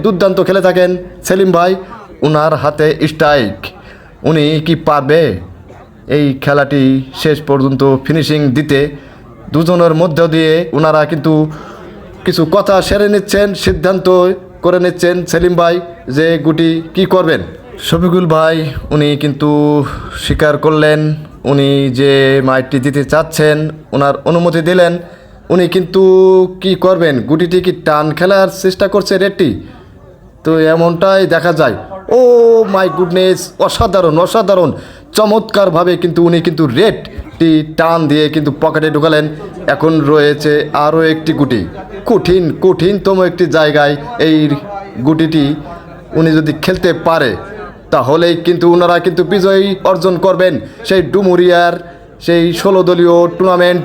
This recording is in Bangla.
দুর্দান্ত খেলে থাকেন সেলিম ভাই। উনার হাতে স্ট্রাইক, উনি কি পারবে এই খেলাটি শেষ পর্যন্ত ফিনিশিং দিতে? দুজনের মধ্য দিয়ে ওনারা কিন্তু কিছু কথা সেরে নিচ্ছেন, সিদ্ধান্ত করে নিচ্ছেন সেলিম ভাই যে গুটি কি করবেন। শফিকুল ভাই উনি কিন্তু স্বীকার করলেন, উনি যে মাইকটি দিতে চাচ্ছেন ওনার অনুমতি দিলেন। উনি কিন্তু কি করবেন, গুটিটি কি টান খেলার চেষ্টা করছে রেডটি, তো এমনটাই দেখা যায়। ও মাই গুডনেস, অসাধারণ অসাধারণ চমৎকারভাবে কিন্তু উনি কিন্তু রেডটি টান দিয়ে কিন্তু পকেটে ঢুকালেন। এখন রয়েছে আরও একটি গুটি, কঠিনতম একটি জায়গায় এই গুটিটি উনি যদি খেলতে পারে তাহলেই কিন্তু ওনারা কিন্তু বিজয়ী অর্জন করবেন সেই ডুমুরিয়ার সেই 16 দলীয় টুর্নামেন্ট।